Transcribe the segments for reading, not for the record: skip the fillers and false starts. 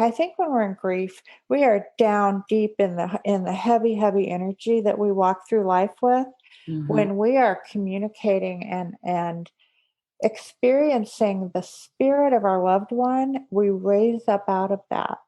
I think when we're in grief, we are down deep in the heavy, heavy energy that we walk through life with. When we are communicating and experiencing the spirit of our loved one, we raise up out of that.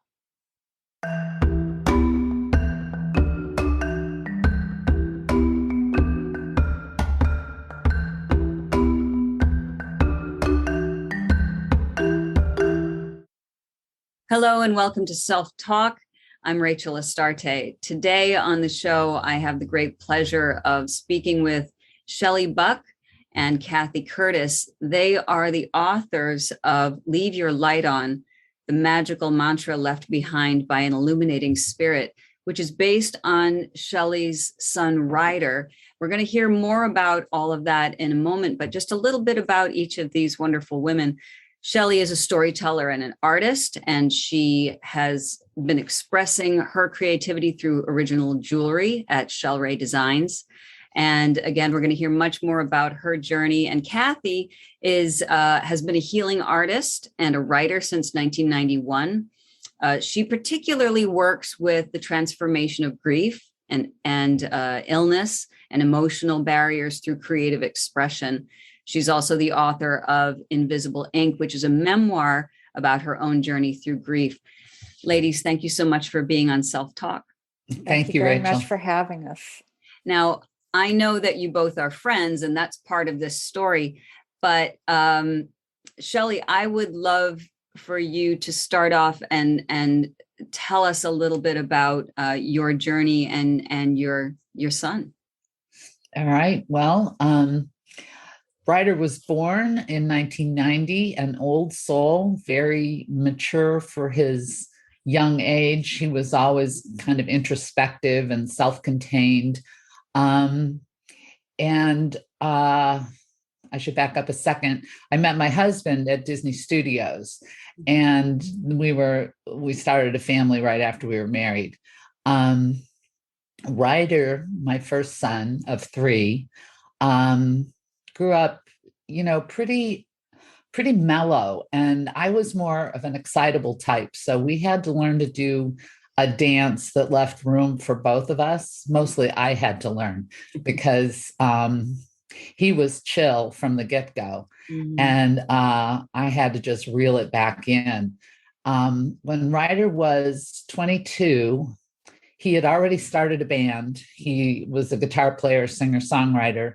Hello and welcome to Self Talk. I'm Rachel Astarte. Today on the show, I have the great pleasure of speaking with Shelley Buck and Kathy Curtis. They are the authors of Leave Your Light On, the magical mantra left behind by an illuminating spirit, which is based on Shelley's son, Ryder. We're going to hear more about all of that in a moment, but just a little bit about each of these wonderful women. Shelley is a storyteller and an artist, and she has been expressing her creativity through original jewelry at Shelley Designs. And again, we're going to hear much more about her journey. And Kathy has been a healing artist and a writer since 1991. She particularly works with the transformation of grief and illness and emotional barriers through creative expression. She's also the author of Invisible Ink, which is a memoir about her own journey through grief. Ladies, thank you so much for being on Self Talk. Thank you very much for having us. Now, I know that you both are friends, and that's part of this story. But Shelley, I would love for you to start off and tell us a little bit about your journey and your son. All right. Well, Ryder was born in 1990, an old soul, very mature for his young age. He was always kind of introspective and self-contained. I should back up a second. I met my husband at Disney Studios, and we started a family right after we were married. Ryder, my first son of three, grew up, pretty mellow. And I was more of an excitable type. So we had to learn to do a dance that left room for both of us. Mostly I had to learn because he was chill from the get-go. Mm-hmm. And I had to just reel it back in. When Ryder was 22, he had already started a band. He was a guitar player, singer, songwriter.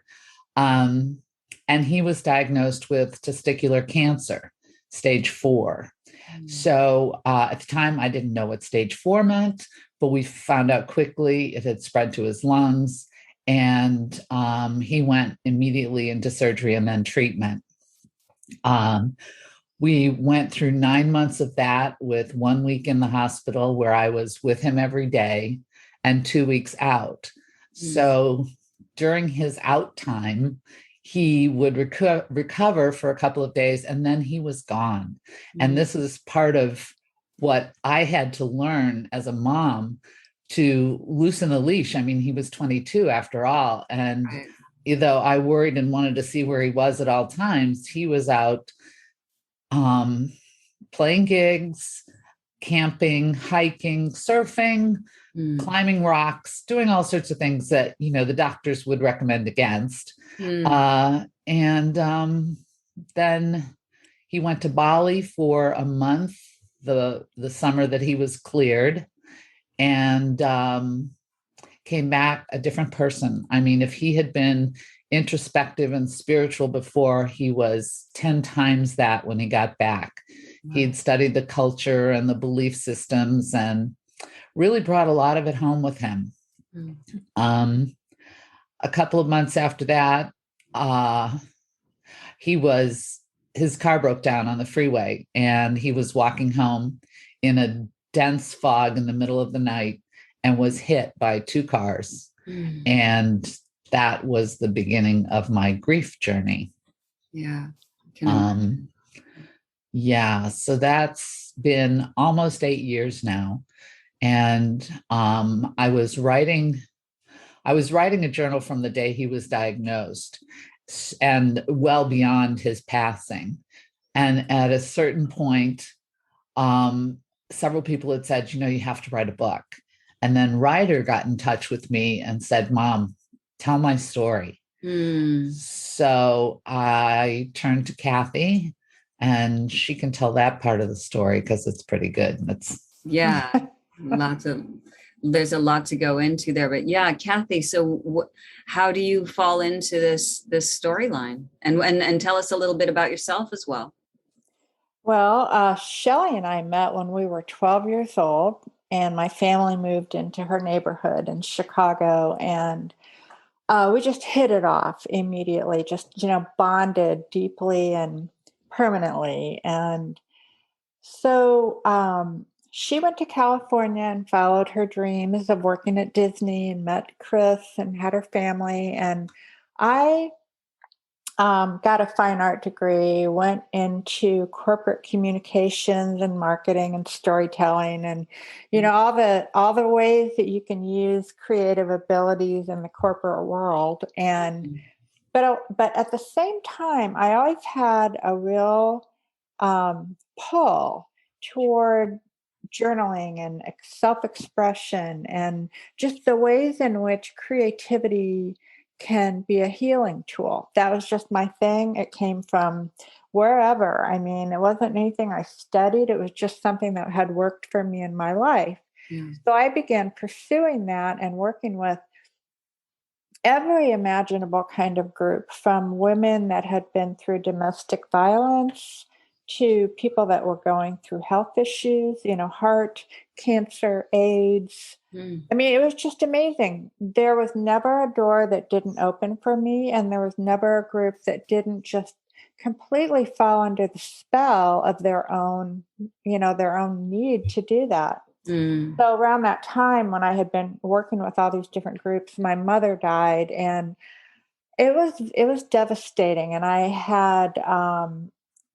And he was diagnosed with testicular cancer, stage 4. Mm. So at the time, I didn't know what stage 4 meant, but we found out quickly it had spread to his lungs. And he went immediately into surgery and then treatment. We went through 9 months of that with 1 week in the hospital where I was with him every day and 2 weeks out. Mm. So during his out time, he would recover for a couple of days and then he was gone. Mm-hmm. And this is part of what I had to learn as a mom, to loosen the leash. I mean, he was 22 after all. And though I worried and wanted to see where he was at all times, he was out playing gigs, camping, hiking, surfing, climbing rocks, doing all sorts of things that, the doctors would recommend against. Then he went to Bali for a month, the summer that he was cleared, and came back a different person. I mean, if he had been introspective and spiritual before, he was 10 times that when he got back. Wow. He'd studied the culture and the belief systems and really brought a lot of it home with him. A couple of months after that, his car broke down on the freeway and he was walking home in a dense fog in the middle of the night and was hit by 2 cars. And that was the beginning of my grief journey. Yeah. So that's been almost 8 years now. And I was writing a journal from the day he was diagnosed and well beyond his passing. And at a certain point, several people had said, you have to write a book. And then Ryder got in touch with me and said, Mom, tell my story. So I turned to Kathy, and she can tell that part of the story because it's pretty good. There's a lot to go into there, but yeah, Kathy, so how do you fall into this storyline, and tell us a little bit about yourself as well? Well, Shelley and I met when we were 12 years old, and my family moved into her neighborhood in Chicago, and we just hit it off immediately, just, bonded deeply and permanently. And so she went to California and followed her dreams of working at Disney and met Chris and had her family. And I got a fine art degree, went into corporate communications and marketing and storytelling, and all the ways that you can use creative abilities in the corporate world. And but at the same time, I always had a real pull toward journaling and self-expression and just the ways in which creativity can be a healing tool. That was just my thing. It came from wherever. I mean, it wasn't anything I studied. It was just something that had worked for me in my life. So I began pursuing that and working with every imaginable kind of group, from women that had been through domestic violence to people that were going through health issues, heart, cancer, AIDS. I mean, it was just amazing. There was never a door that didn't open for me, and there was never a group that didn't just completely fall under the spell of their own need to do that. So around that time, when I had been working with all these different groups, my mother died, and it was devastating. And I had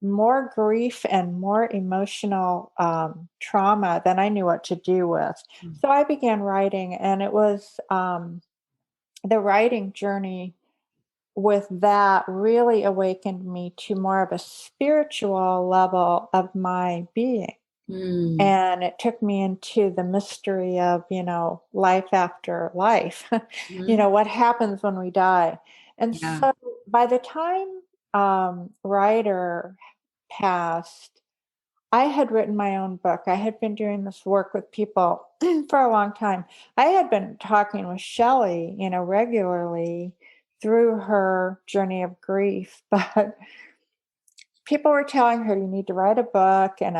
more grief and more emotional trauma than I knew what to do with. So I began writing, and it was the writing journey with that really awakened me to more of a spiritual level of my being. And it took me into the mystery of, life after life, what happens when we die. And so by the time Ryder passed, I had written my own book. I had been doing this work with people for a long time. I had been talking with Shelley, regularly through her journey of grief, but people were telling her, you need to write a book, and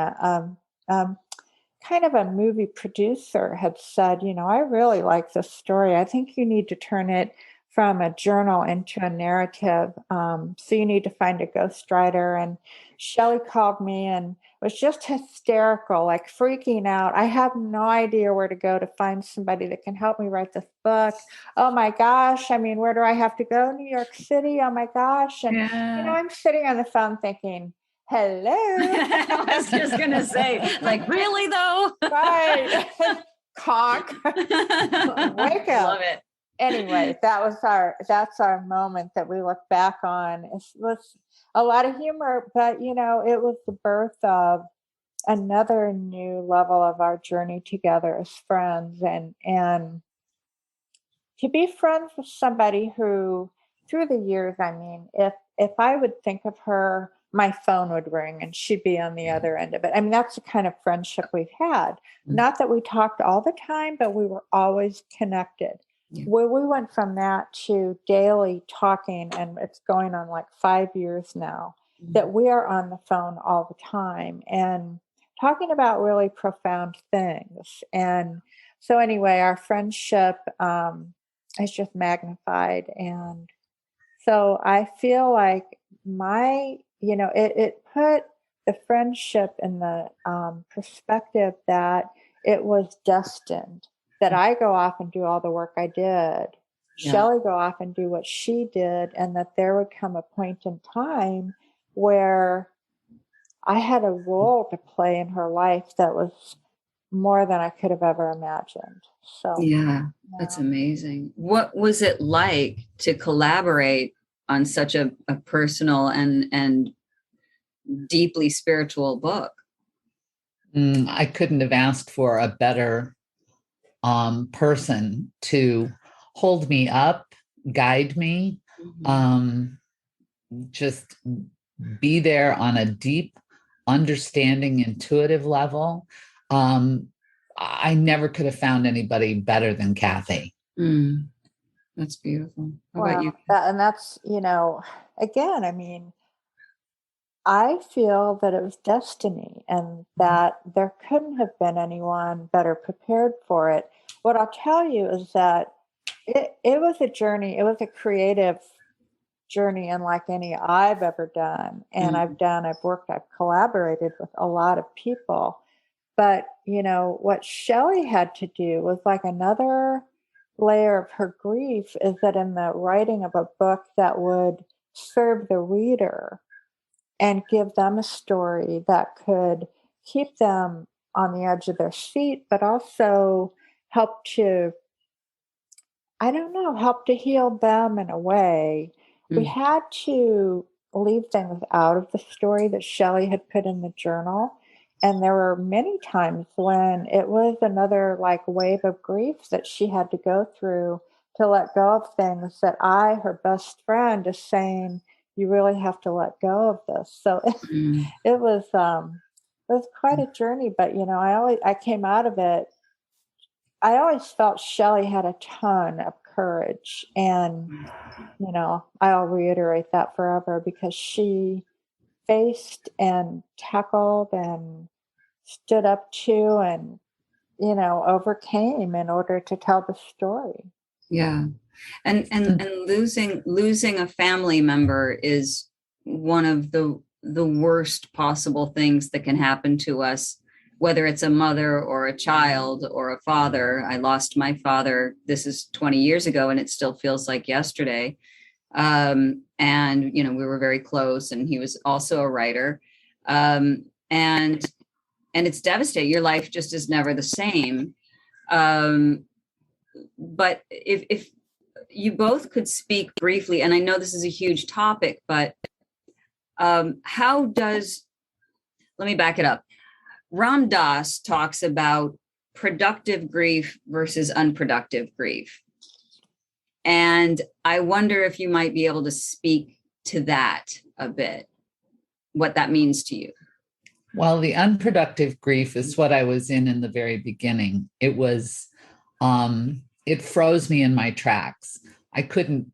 kind of a movie producer had said, I really like this story. I think you need to turn it from a journal into a narrative. So you need to find a ghostwriter. And Shelley called me and was just hysterical, like freaking out. I have no idea where to go to find somebody that can help me write this book. Oh my gosh. I mean, where do I have to go? New York City. Oh my gosh. And, I'm sitting on the phone thinking, hello. I was just going to say, like, really though? Right. Cock. Wake up. Love it. Anyway, that's our moment that we look back on. It was a lot of humor, but it was the birth of another new level of our journey together as friends, and to be friends with somebody who, through the years, I mean, if I would think of her, my phone would ring and she'd be on the other end of it. I mean, that's the kind of friendship we've had. Not that we talked all the time, but we were always connected. Where we went from that to daily talking, and it's going on like 5 years now, that we are on the phone all the time and talking about really profound things. And so anyway, our friendship is just magnified. And so I feel like it put the friendship in the perspective that it was destined, that I go off and do all the work I did, Shelley go off and do what she did, and that there would come a point in time where I had a role to play in her life that was more than I could have ever imagined. So that's amazing. What was it like to collaborate on such a personal and deeply spiritual book? I couldn't have asked for a better person to hold me up, guide me, um, just be there on a deep, understanding, intuitive level. I never could have found anybody better than Kathy. That's beautiful. How Wow. about you? And that's, again, I mean, I feel that it was destiny and that there couldn't have been anyone better prepared for it. What I'll tell you is that it was a journey, it was a creative journey unlike any I've ever done. And I've collaborated with a lot of people. But, what Shelley had to do was like another layer of her grief is that in the writing of a book that would serve the reader and give them a story that could keep them on the edge of their seat, but also help to, I don't know, help to heal them in a way. We had to leave things out of the story that Shelley had put in the journal. And there were many times when it was another like wave of grief that she had to go through to let go of things that I, her best friend, is saying, you really have to let go of this. So it was quite a journey, but I came out of it. I always felt Shelley had a ton of courage, and I'll reiterate that forever because she faced and tackled and stood up to and overcame in order to tell the story. Yeah. And losing a family member is one of the worst possible things that can happen to us, whether it's a mother or a child or a father. I lost my father, this is 20 years ago, and it still feels like yesterday. And we were very close, and he was also a writer. And it's devastating. Your life just is never the same. But if you both could speak briefly, and I know this is a huge topic, but let me back it up. Ram Dass talks about productive grief versus unproductive grief. And I wonder if you might be able to speak to that a bit, what that means to you. Well, the unproductive grief is what I was in the very beginning. It was, it froze me in my tracks. I could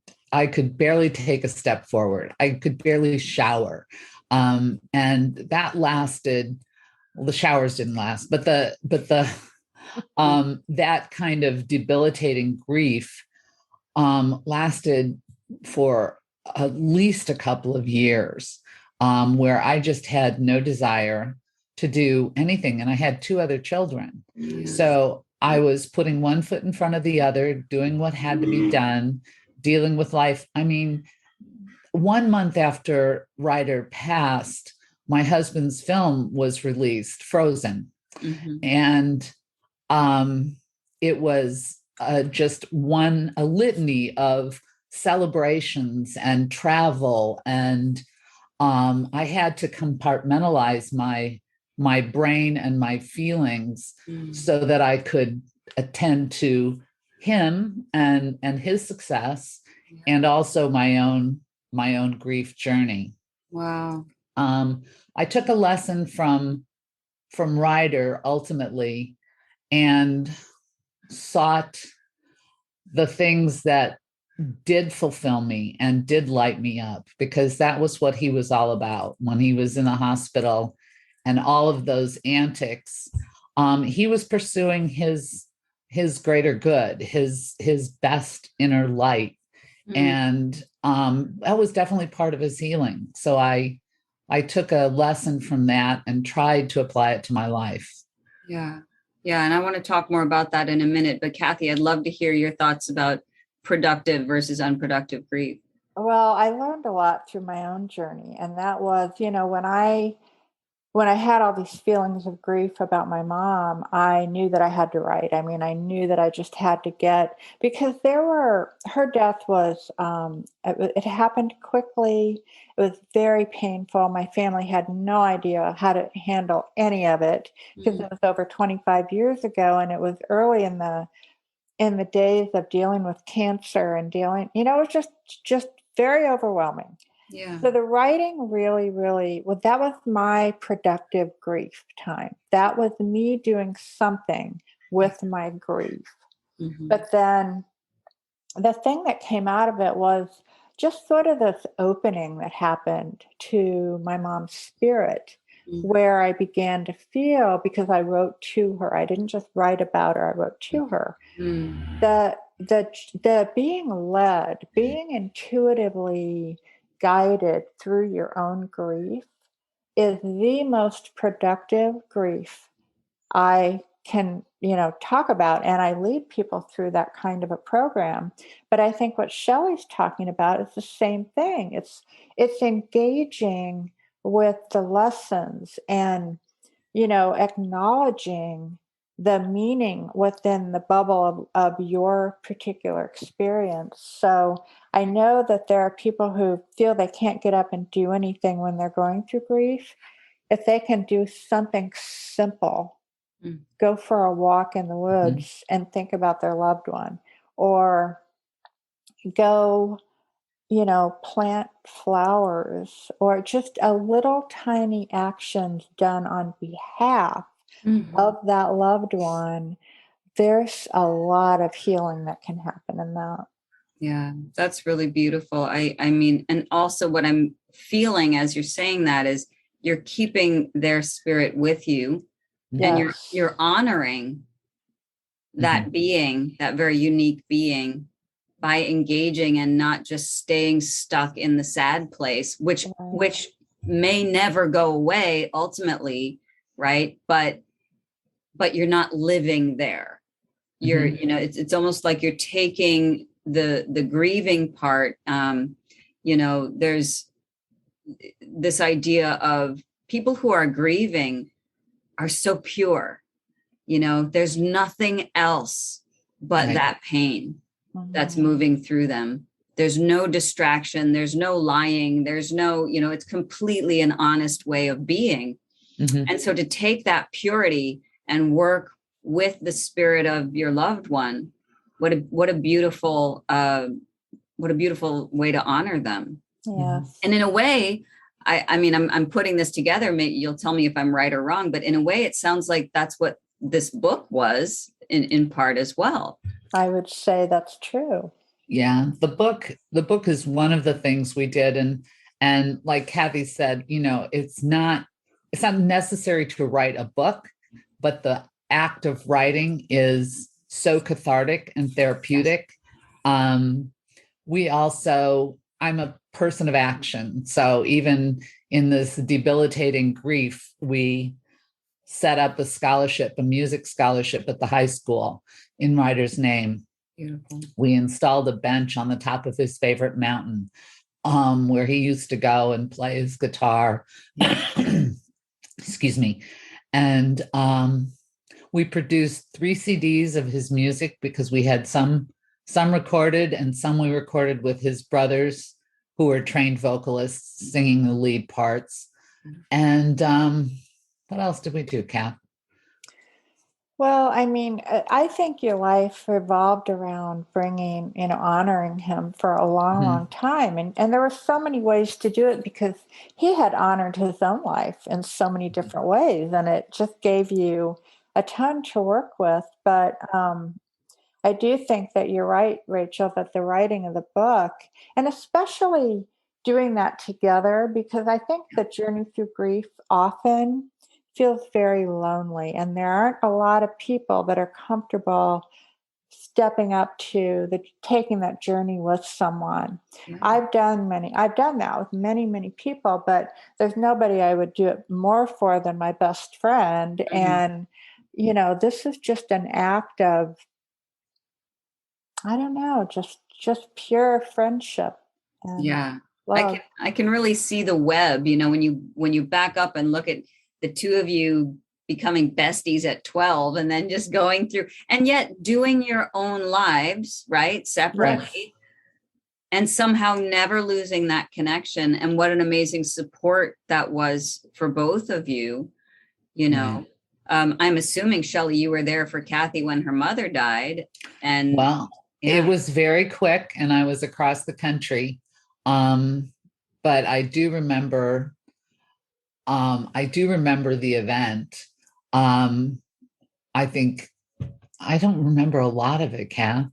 barely take a step forward. I could barely shower. And that lasted, well, the showers didn't last, but that kind of debilitating grief lasted for at least a couple of years, where I just had no desire to do anything. And I had 2 other children. Yes. So I was putting one foot in front of the other, doing what had to be done, dealing with life. I mean, 1 month after Ryder passed, my husband's film was released, Frozen. And it was just a litany of celebrations and travel. And I had to compartmentalize my brain and my feelings so that I could attend to him and his success, and also my own grief journey. Wow. I took a lesson from Ryder ultimately, and sought the things that did fulfill me and did light me up, because that was what he was all about when he was in the hospital and all of those antics. He was pursuing his greater good, his best inner light. And that was definitely part of his healing. So I took a lesson from that and tried to apply it to my life. Yeah. Yeah. And I want to talk more about that in a minute, but Kathy, I'd love to hear your thoughts about productive versus unproductive grief. Well, I learned a lot through my own journey. And that was, when I when I had all these feelings of grief about my mom, I knew that I had to write. I mean, I knew that I just had to get, because her death was, it happened quickly. It was very painful. My family had no idea how to handle any of it because it was over 25 years ago, and it was early in the days of dealing with cancer and dealing, it was just very overwhelming. Yeah. So the writing really, really, well, that was my productive grief time. That was me doing something with my grief. Mm-hmm. But then the thing that came out of it was just sort of this opening that happened to my mom's spirit, where I began to feel, because I wrote to her. I didn't just write about her, I wrote to her. The being led, being intuitively guided through your own grief is the most productive grief I can, talk about. And I lead people through that kind of a program. But I think what Shelley's talking about is the same thing. It's engaging with the lessons and, acknowledging the meaning within the bubble of your particular experience. So I know that there are people who feel they can't get up and do anything when they're going through grief. If they can do something simple, go for a walk in the woods and think about their loved one, or go, plant flowers, or just a little tiny actions done on behalf of that loved one, there's a lot of healing that can happen in that. Yeah, that's really beautiful. I mean, and also what I'm feeling as you're saying that is you're keeping their spirit with you, and you're honoring that being, that very unique being, by engaging and not just staying stuck in the sad place, which may never go away ultimately, right? But you're not living there. You're, it's almost like you're taking the grieving part. There's this idea of people who are grieving are so pure. There's nothing else but that pain that's moving through them. There's no distraction. There's no lying. There's no, it's completely an honest way of being. And so to take that purity and work with the spirit of your loved one, what a beautiful way to honor them. Yes. And in a way, I mean, I'm putting this together. Maybe you'll tell me if I'm right or wrong, but in a way, it sounds like that's what this book was in part as well. I would say that's true. Yeah, the book is one of the things we did, and like Kathy said, it's not necessary to write a book, but the act of writing is so cathartic and therapeutic. I'm a person of action, so even in this debilitating grief, we set up a music scholarship at the high school in Ryder's name. Beautiful. We installed a bench on the top of his favorite mountain, where he used to go and play his guitar. Excuse me. And we produced 3 CDs of his music, because we had some recorded and some we recorded with his brothers, who were trained vocalists singing the lead parts. And what else did we do, Kath? Well, I mean, I think your life revolved around bringing, honoring him for a long, long time. And there were so many ways to do it, because he had honored his own life in so many different ways. And it just gave you a ton to work with. But I do think that you're right, Rachel, that the writing of the book, and especially doing that together, because I think the journey through grief often feels very lonely, and there aren't a lot of people that are comfortable stepping up to taking that journey with someone. I've done that with many, many people, but there's nobody I would do it more for than my best friend. And this is just an act of, I don't know, just pure friendship and love. I can really see the web, when you back up and look at the two of you becoming besties at 12 and then just going through and yet doing your own lives, right? Separately. Yes. And somehow never losing that connection. And what an amazing support that was for both of you, you know. I'm assuming, Shelley, you were there for Kathy when her mother died. And well, it was very quick and I was across the country. But I do remember the event. I think I don't remember a lot of it, Kath.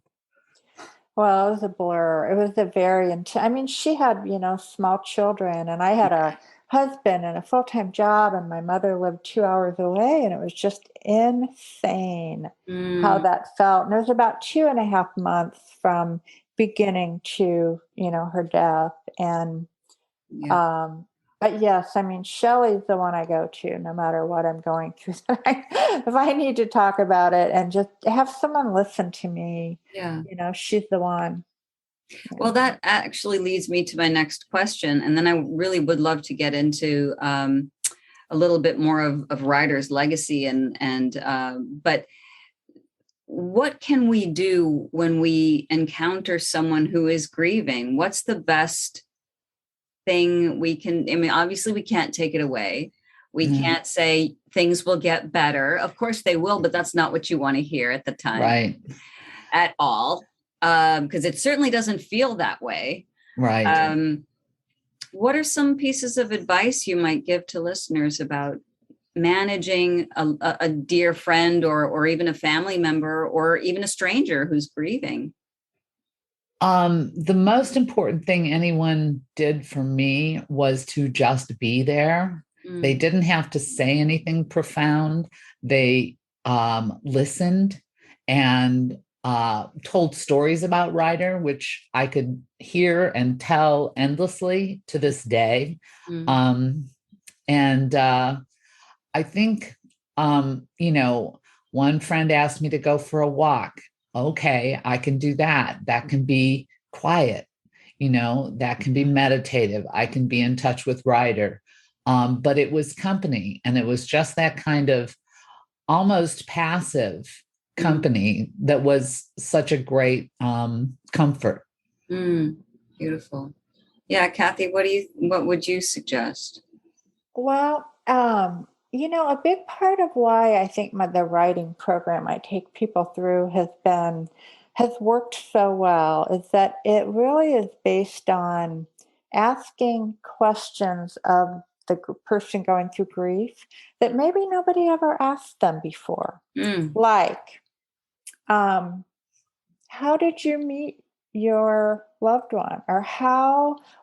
Well, it was a blur. It was a very I mean, she had, small children, and I had a husband and a full-time job, and my mother lived 2 hours away, and it was just insane how that felt. And it was about 2.5 months from beginning to, her death. And but yes, I mean, Shelley's the one I go to no matter what I'm going through. If I need to talk about it and just have someone listen to me, she's the one. Well, that actually leads me to my next question. And then I really would love to get into a little bit more of Ryder's legacy but what can we do when we encounter someone who is grieving? What's the best thing we can, I mean, obviously we can't take it away. We can't say things will get better. Of course they will, but that's not what you want to hear at the time. Right. At all. Because it certainly doesn't feel that way. Right. What are some pieces of advice you might give to listeners about managing a dear friend or even a family member or even a stranger who's grieving? The most important thing anyone did for me was to just be there. They didn't have to say anything profound. They listened and told stories about Ryder, which I could hear and tell endlessly to this day. I think, one friend asked me to go for a walk. Okay, I can do that. That can be quiet, that can be meditative. I can be in touch with Ryder. But it was company, and it was just that kind of almost passive company that was such a great comfort. Beautiful. Yeah, Kathy, what would you suggest? Well, a big part of why I think the writing program I take people through has worked so well is that it really is based on asking questions of the person going through grief that maybe nobody ever asked them before. Like, how did you meet your loved one? Or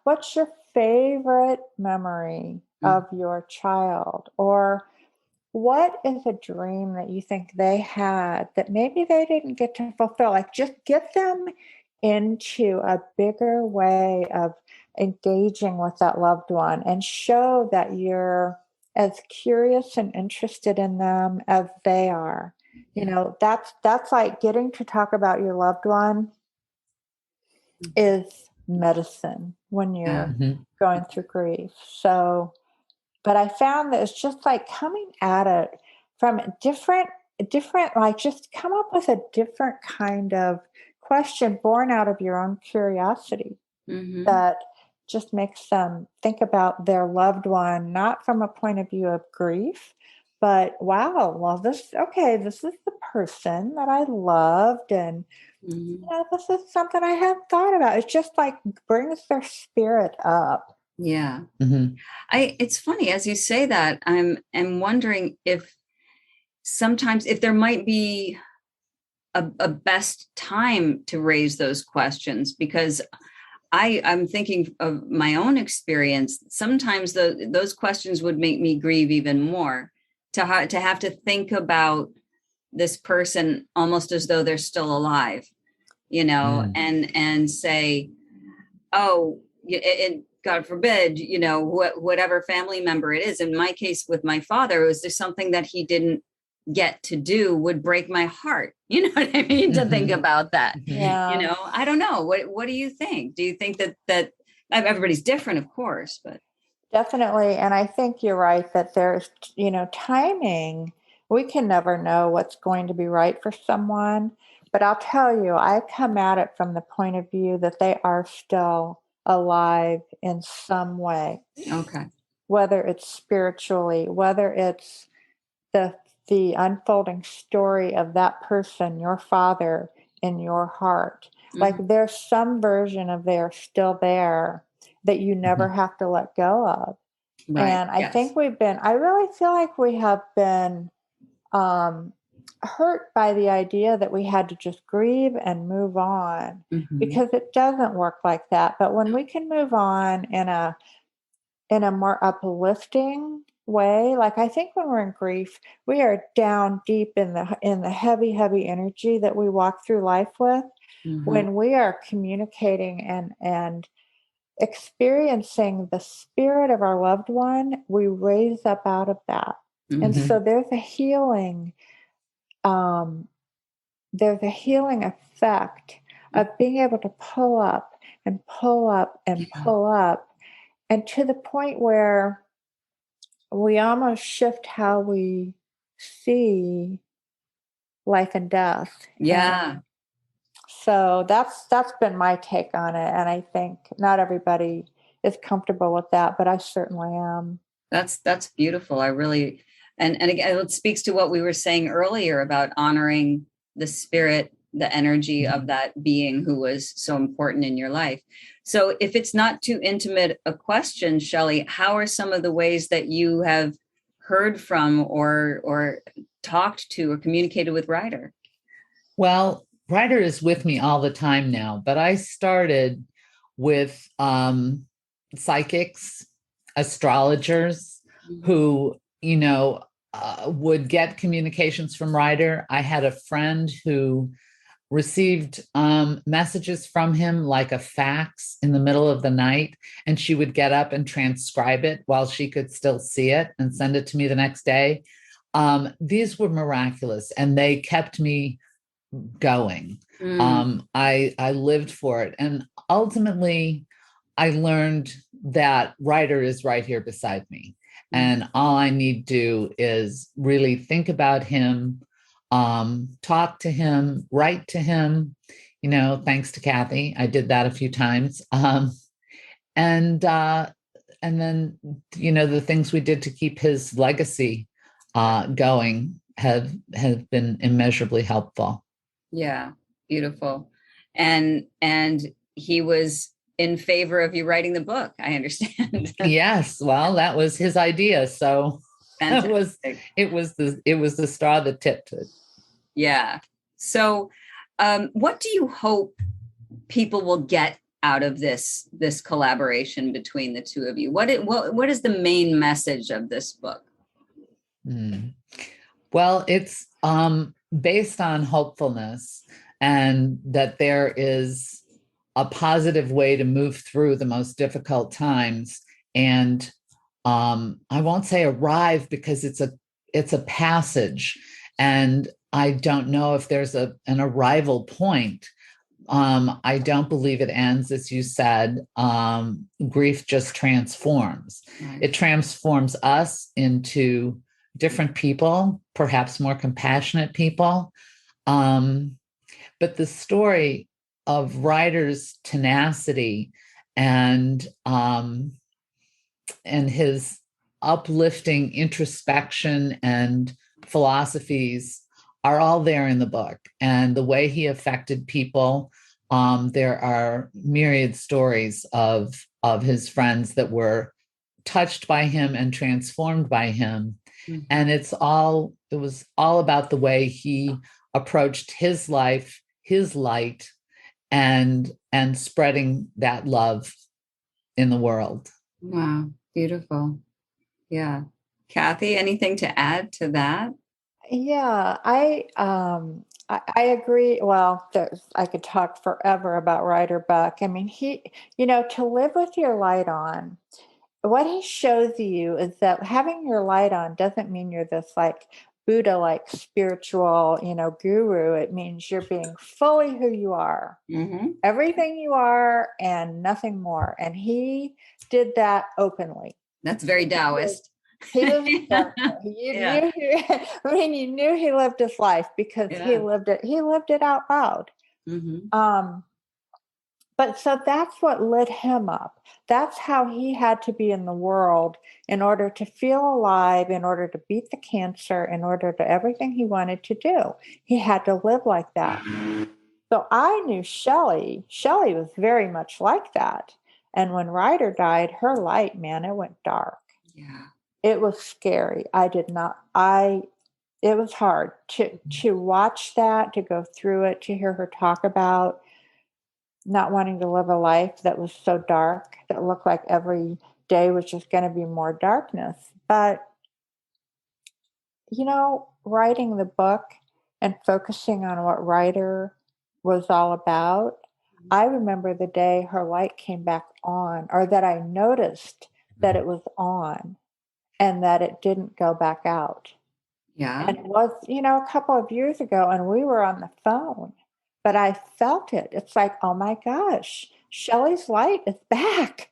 what's your favorite memory of your child? Or what is a dream that you think they had that maybe they didn't get to fulfill? Like, just get them into a bigger way of engaging with that loved one and show that you're as curious and interested in them as they are. That's like getting to talk about your loved one is medicine when you're going through grief. So, but I found that it's just like coming at it from different, like just come up with a different kind of question born out of your own curiosity that just makes them think about their loved one, not from a point of view of grief, but wow, well, this is the person that I loved. And this is something I hadn't thought about. It's just like brings their spirit up. Yeah. It's funny as you say that, I'm wondering if sometimes if there might be a best time to raise those questions, because I'm thinking of my own experience. Sometimes those questions would make me grieve even more, to have to think about this person almost as though they're still alive, and say, oh, and God forbid, whatever family member it is. In my case with my father, was there something that he didn't get to do would break my heart. You know what I mean? To think about that. Yeah. I don't know. What do you think? Do you think that everybody's different, of course, but Definitely. And I think you're right that there's, timing. We can never know what's going to be right for someone. But I'll tell you, I come at it from the point of view that they are still alive in some way, Okay. whether it's spiritually, whether it's the the unfolding story of that person, your father, in your heart. Like Mhm. there's some version of they're still there that you never Mhm. have to let go of. Right. And I Yes. think I really feel like we have been um, hurt by the idea that we had to just grieve and move on Mhm. because it doesn't work like that. But when we can move on in a more uplifting way, like I think when we're in grief, we are down deep in the heavy, heavy energy that we walk through life with. Mhm. When we are communicating and experiencing the spirit of our loved one, we raise up out of that. And Mhm. so um, there's a healing effect of being able to pull up and pull up and Yeah. pull up, and to the point where we almost shift how we see life and death. And Yeah. so that's been my take on it. And I think not everybody is comfortable with that, but I certainly am. That's beautiful. I really, and again, it speaks to what we were saying earlier about honoring the spirit, the energy of that being who was so important in your life. So if it's not too intimate a question, Shelley, how are some of the ways that you have heard from or talked to or communicated with Ryder? Well, Ryder is with me all the time now, but I started with psychics, astrologers who, would get communications from Ryder. I had a friend who received messages from him like a fax in the middle of the night, and she would get up and transcribe it while she could still see it and send it to me the next day. These were miraculous, and they kept me going. Mm. I lived for it, and ultimately, I learned that Ryder is right here beside me, and all I need to do is really think about him, talk to him, write to him. Thanks to Kathy, I did that a few times, and and then the things we did to keep his legacy going have been immeasurably helpful. Yeah, beautiful. And he was in favor of you writing the book, I understand. Yes, well, that was his idea, so Fantastic. it was the straw that tipped it. Yeah. So what do you hope people will get out of this collaboration between the two of you? What is the main message of this book? Mm. Well, it's based on hopefulness, and that there is a positive way to move through the most difficult times. And I won't say arrive, because it's a passage, and I don't know if there's an arrival point. I don't believe it ends, as you said. Grief just transforms. Right. It transforms us into different people, perhaps more compassionate people. Um, but the story of Ryder's tenacity and his uplifting introspection and philosophies are all there in the book, and the way he affected people. There are myriad stories of his friends that were touched by him and transformed by him. Mhm. And it was all about the way he approached his life, his light, and spreading that love in the world. Wow, beautiful. Yeah. Kathy, anything to add to that? Yeah, I agree. Well, I could talk forever about Ryder Buck. I mean, to live with your light on, what he shows you is that having your light on doesn't mean you're this like Buddha like spiritual, guru. It means you're being fully who you are, Mm-hmm. everything you are and nothing more. And he did that openly. That's very Taoist. He was a character. Yeah. You knew he lived his life because he lived it. He lived it out loud. But so that's what lit him up. That's how he had to be in the world in order to feel alive, in order to beat the cancer, in order to everything he wanted to do. He had to live like that. So I knew Shelley. Shelley was very much like that. And when Ryder died, her light, man, it went dark. Yeah. It was scary. It was hard to watch that, to go through it, to hear her talk about not wanting to live a life that was so dark, that looked like every day was just going to be more darkness. But, writing the book and focusing on what Ryder was all about, I remember the day her light came back on, or that I noticed that it was on and that it didn't go back out. Yeah. And it was, a couple of years ago, and we were on the phone, but I felt it. It's like, oh my gosh, Shelley's light is back.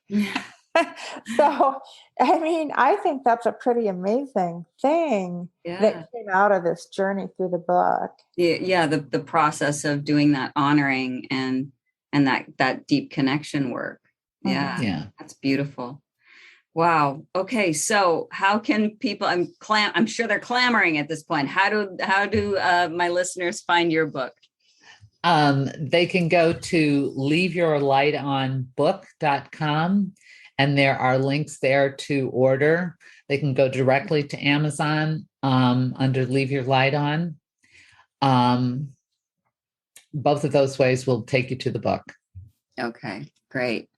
So, I think that's a pretty amazing thing that came out of this journey through the book. Yeah. The process of doing that honoring and that deep connection work. Yeah. Yeah. That's beautiful. Wow. Okay. So how can people, I'm sure they're clamoring at this point. How do my listeners find your book? They can go to leaveyourlightonbook.com, and there are links there to order. They can go directly to Amazon under Leave Your Light On. Both of those ways will take you to the book. Okay, great.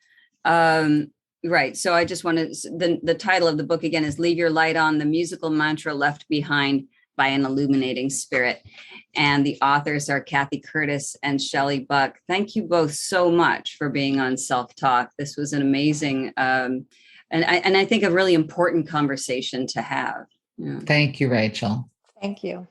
Right. So I just wanted, the title of the book again is Leave Your Light On, the musical mantra left behind by an illuminating spirit. And the authors are Kathy Curtis and Shelley Buck. Thank you both so much for being on Self Talk. This was an amazing, and I think a really important conversation to have. Thank you, Rachel. Thank you.